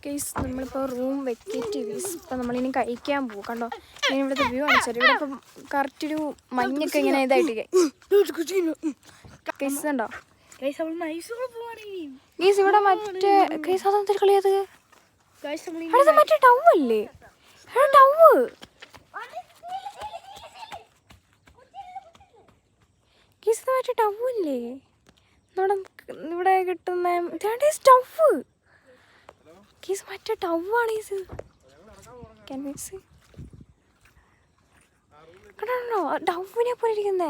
Case നമ്മളിപ്പോൾ room vacate ചെയ്ത് ഇപ്പം നമ്മളിനി കഴിക്കാൻ പോകും. കണ്ടോ ഞാൻ ഇവിടുത്തെ വ്യൂ കാണിച്ചാൽ ഇവിടെ ഇപ്പം കറക്റ്റ് ഒരു മഞ്ഞൊക്കെ ഇങ്ങനെ ഇതായിട്ട് കേസ് ഉണ്ടോ കേസ് ഇവിടെ മറ്റേ കേസ് അതെന്തൊരു കളിയത് മറ്റേ ടൗ അല്ലേ ടൗ കേസ് മറ്റേ ടൗ അല്ലേ നമ്മുടെ ഇവിടെ കിട്ടുന്ന സ്റ്റവ് കേസ് മറ്റേ ടൗ ആണ് കേസ് കണ്ടോ ടൗവിനെ പോലെ ഇരിക്കുന്നേ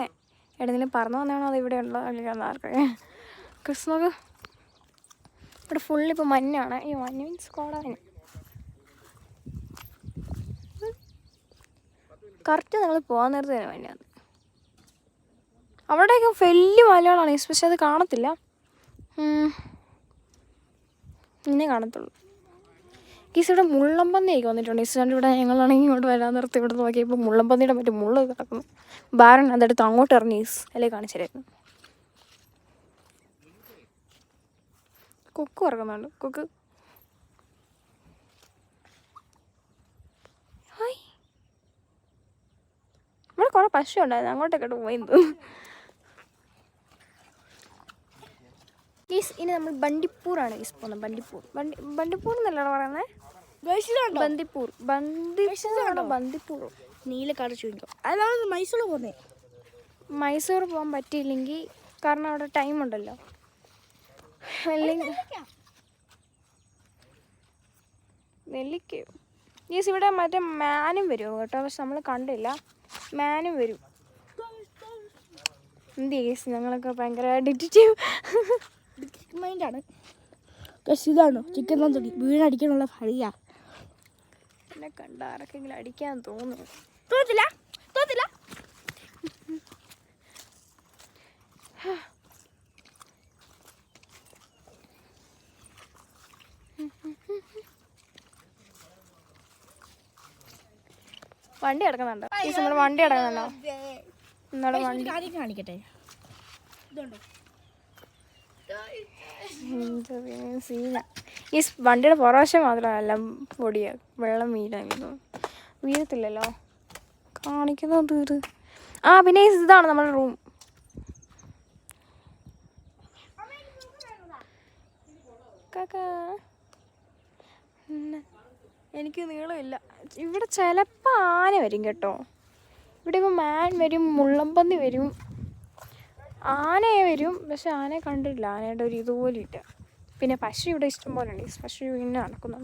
എവിടെയെങ്കിലും പറന്നു വന്നാണോ അത് ഇവിടെ ഉണ്ടോ അല്ലെങ്കിൽ ആർക്കറിയാം കേസ് നോക്ക് ഇവിടെ ഫുള്ളിപ്പോൾ മഞ്ഞാണ് ഈ മഞ്ഞ് മീൻസ് കോടാണ് കറക്റ്റ് നമ്മൾ പോകാൻ നേരത്തെ തന്നെ മഞ്ഞാണ് അവിടെയൊക്കെ വലിയ മലകളാണ് പക്ഷെ അത് കാണത്തില്ല ഇന്നേ കാണത്തുള്ളൂ കേസ് ഇവിടെ മുള്ളമ്പന്നിയൊക്കെ വന്നിട്ടുണ്ട് ഈസ്റ്ററിൻ്റെ ഇവിടെ ഞങ്ങളാണെങ്കിൽ ഇങ്ങോട്ട് വരാൻ നിർത്തി ഇവിടെ നോക്കിയപ്പോൾ മുള്ളമ്പന്നിയുടെ മറ്റേ മുള്ള കിടക്കുന്നു ബാരൻ അതെടുത്ത് അങ്ങോട്ട് ഇറങ്ങി അല്ലേ കാണിച്ചിരുന്നു കൊക്ക് ഇറങ്ങുന്നുണ്ട് കൊക്ക് ഹായ് ഇവിടെ കുറേ പശു ഉണ്ടായിരുന്നു അങ്ങോട്ടൊക്കെ പോയി തോന്നുന്നു ഗീസ് ഇനി നമ്മൾ ബണ്ടിപ്പൂറാണ് ഗീസ് പോകുന്നത് ബണ്ടിപ്പൂർ എന്നല്ല പറയുന്നത് ബന്ദിപ്പൂർ ബന്ദിപ്പൂറോ നീലക്കാട് ചോദിക്കും അതാണ് മൈസൂർ പോകുന്നത് മൈസൂർ പോകാൻ പറ്റിയില്ലെങ്കിൽ കാരണം അവിടെ ടൈം ഉണ്ടല്ലോ അല്ലെങ്കിൽ നെല്ലിക്കയോ ഗീസ് ഇവിടെ മറ്റേ മാനും വരുമോ കേട്ടോ പക്ഷെ നമ്മൾ കണ്ടില്ല മാനും വരും എന്ത് ഗീസ് ഞങ്ങളൊക്കെ ഭയങ്കര ഡിറ്റക്റ്റീവ് മൈൻഡാണ് പക്ഷെ ഇതാണ് ചിക്കൻ തന്തുടി വീണടിക്കാനുള്ള ഫലിയാ എന്നെ കണ്ട ആർക്കെങ്കിലും അടിക്കാൻ തോന്നുന്നു തോന്നില്ല വണ്ടി കിടക്കുന്നുണ്ടോ ഈ നമ്മൾ വണ്ടി കിടക്കുന്നുണ്ടോ ഇന്നോടെ വണ്ടി കാണിക്കട്ടെ ഇതുണ്ടോ സീന ഈ വണ്ടിയുടെ പുറവശം മാത്രമല്ല പൊടിയ വെള്ളം വീഴത്തില്ലല്ലോ കാണിക്കുന്നത് ഇത് പിന്നെ ഇതാണ് നമ്മുടെ റൂം എനിക്ക് നീളമില്ല ഇവിടെ ചിലപ്പോൾ ആന വരും കേട്ടോ ഇവിടെ ഇപ്പോൾ മാൻ വരും മുള്ളമ്പന്നി വരും ആനയെ വരും പക്ഷെ ആനയെ കണ്ടിട്ടില്ല ആനയുടെ ഒരു ഇതുപോലെ ഇല്ല പിന്നെ പശു ഇവിടെ ഇഷ്ടം പോലെ ഉണ്ട് പശു പിന്നെ നടക്കുന്നുണ്ട്